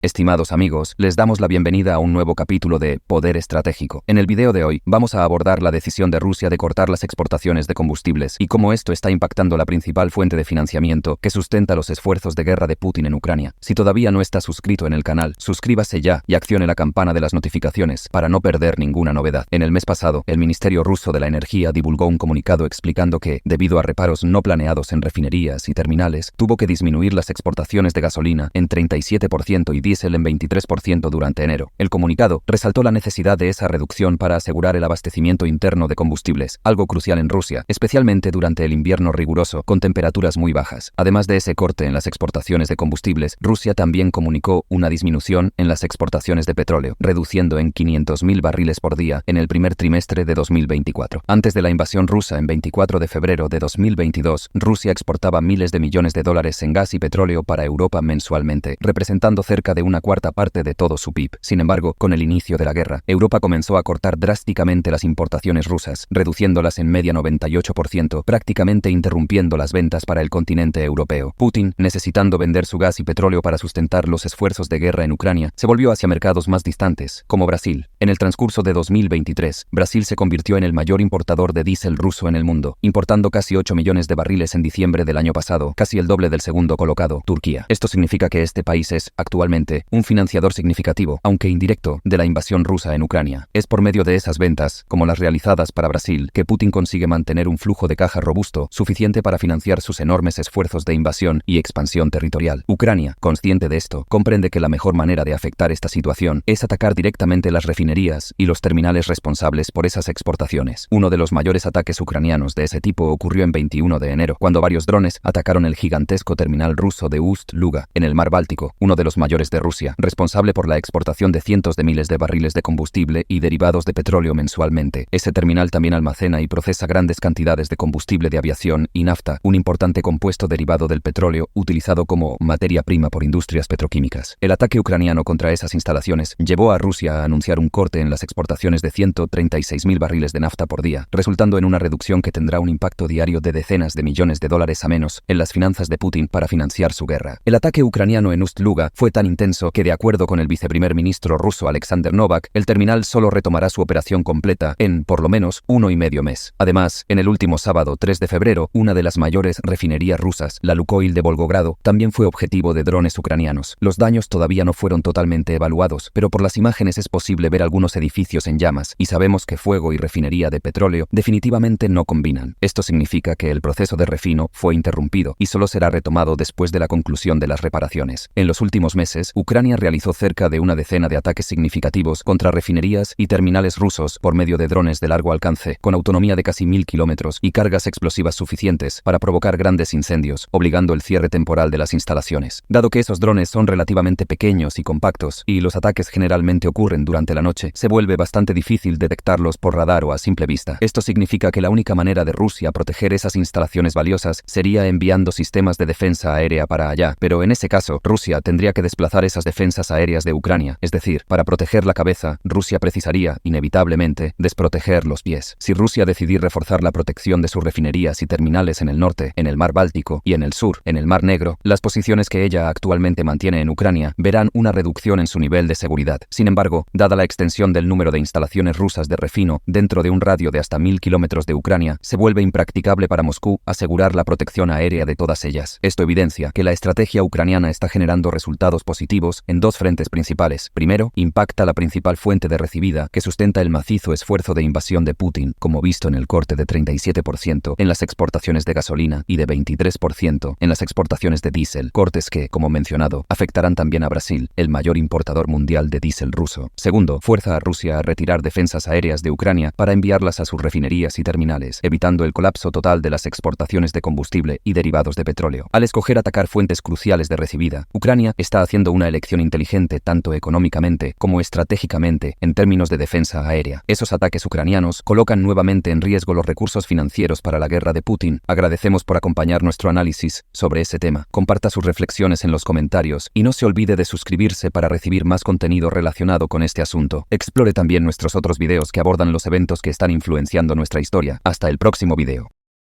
Estimados amigos, les damos la bienvenida a un nuevo capítulo de Poder Estratégico. En el video de hoy, vamos a abordar la decisión de Rusia de cortar las exportaciones de combustibles y cómo esto está impactando la principal fuente de financiamiento que sustenta los esfuerzos de guerra de Putin en Ucrania. Si todavía no está suscrito en el canal, suscríbase ya y accione la campana de las notificaciones para no perder ninguna novedad. En el mes pasado, el Ministerio Ruso de la Energía divulgó un comunicado explicando que, debido a reparos no planeados en refinerías y terminales, tuvo que disminuir las exportaciones de gasolina en 37% y diésel en 23% durante enero. El comunicado resaltó la necesidad de esa reducción para asegurar el abastecimiento interno de combustibles, algo crucial en Rusia, especialmente durante el invierno riguroso con temperaturas muy bajas. Además de ese corte en las exportaciones de combustibles, Rusia también comunicó una disminución en las exportaciones de petróleo, reduciendo en 500.000 barriles por día en el primer trimestre de 2024. Antes de la invasión rusa, en 24 de febrero de 2022, Rusia exportaba miles de millones de dólares en gas y petróleo para Europa mensualmente, representando cerca de una cuarta parte de todo su PIB. Sin embargo, con el inicio de la guerra, Europa comenzó a cortar drásticamente las importaciones rusas, reduciéndolas en media 98%, prácticamente interrumpiendo las ventas para el continente europeo. Putin, necesitando vender su gas y petróleo para sustentar los esfuerzos de guerra en Ucrania, se volvió hacia mercados más distantes, como Brasil. En el transcurso de 2023, Brasil se convirtió en el mayor importador de diésel ruso en el mundo, importando casi 8 millones de barriles en diciembre del año pasado, casi el doble del segundo colocado, Turquía. Esto significa que este país es, actualmente, un financiador significativo, aunque indirecto, de la invasión rusa en Ucrania. Es por medio de esas ventas, como las realizadas para Brasil, que Putin consigue mantener un flujo de caja robusto, suficiente para financiar sus enormes esfuerzos de invasión y expansión territorial. Ucrania, consciente de esto, comprende que la mejor manera de afectar esta situación es atacar directamente las refinerías y los terminales responsables por esas exportaciones. Uno de los mayores ataques ucranianos de ese tipo ocurrió en 21 de enero, cuando varios drones atacaron el gigantesco terminal ruso de Ust-Luga, en el mar Báltico, uno de los mayores de Rusia, responsable por la exportación de cientos de miles de barriles de combustible y derivados de petróleo mensualmente. Ese terminal también almacena y procesa grandes cantidades de combustible de aviación y nafta, un importante compuesto derivado del petróleo utilizado como materia prima por industrias petroquímicas. El ataque ucraniano contra esas instalaciones llevó a Rusia a anunciar un corte en las exportaciones de 136.000 barriles de nafta por día, resultando en una reducción que tendrá un impacto diario de decenas de millones de dólares a menos en las finanzas de Putin para financiar su guerra. El ataque ucraniano en Ust-Luga fue tan intenso que, de acuerdo con el viceprimer ministro ruso Alexander Novak, el terminal solo retomará su operación completa en, por lo menos, 1,5 meses. Además, en el último sábado 3 de febrero, una de las mayores refinerías rusas, la Lukoil de Volgogrado, también fue objetivo de drones ucranianos. Los daños todavía no fueron totalmente evaluados, pero por las imágenes es posible ver algunos edificios en llamas, y sabemos que fuego y refinería de petróleo definitivamente no combinan. Esto significa que el proceso de refino fue interrumpido y solo será retomado después de la conclusión de las reparaciones. En los últimos meses, Ucrania realizó cerca de una decena de ataques significativos contra refinerías y terminales rusos por medio de drones de largo alcance, con autonomía de casi 1.000 kilómetros y cargas explosivas suficientes para provocar grandes incendios, obligando el cierre temporal de las instalaciones. Dado que esos drones son relativamente pequeños y compactos, y los ataques generalmente ocurren durante la noche, se vuelve bastante difícil detectarlos por radar o a simple vista. Esto significa que la única manera de Rusia proteger esas instalaciones valiosas sería enviando sistemas de defensa aérea para allá, pero en ese caso, Rusia tendría que desplazar esas defensas aéreas de Ucrania, es decir, para proteger la cabeza, Rusia precisaría, inevitablemente, desproteger los pies. Si Rusia decidir reforzar la protección de sus refinerías y terminales en el norte, en el mar Báltico, y en el sur, en el mar Negro, las posiciones que ella actualmente mantiene en Ucrania verán una reducción en su nivel de seguridad. Sin embargo, dada la extensión del número de instalaciones rusas de refino dentro de un radio de hasta 1.000 kilómetros de Ucrania, se vuelve impracticable para Moscú asegurar la protección aérea de todas ellas. Esto evidencia que la estrategia ucraniana está generando resultados positivos en dos frentes principales. Primero, impacta la principal fuente de recibida que sustenta el macizo esfuerzo de invasión de Putin, como visto en el corte de 37% en las exportaciones de gasolina y de 23% en las exportaciones de diésel, cortes que, como mencionado, afectarán también a Brasil, el mayor importador mundial de diésel ruso. Segundo, fuerza a Rusia a retirar defensas aéreas de Ucrania para enviarlas a sus refinerías y terminales, evitando el colapso total de las exportaciones de combustible y derivados de petróleo. Al escoger atacar fuentes cruciales de recibida, Ucrania está haciendo una elección inteligente tanto económicamente como estratégicamente en términos de defensa aérea. Esos ataques ucranianos colocan nuevamente en riesgo los recursos financieros para la guerra de Putin. Agradecemos por acompañar nuestro análisis sobre ese tema. Comparta sus reflexiones en los comentarios y no se olvide de suscribirse para recibir más contenido relacionado con este asunto. Explore también nuestros otros videos que abordan los eventos que están influenciando nuestra historia. Hasta el próximo video.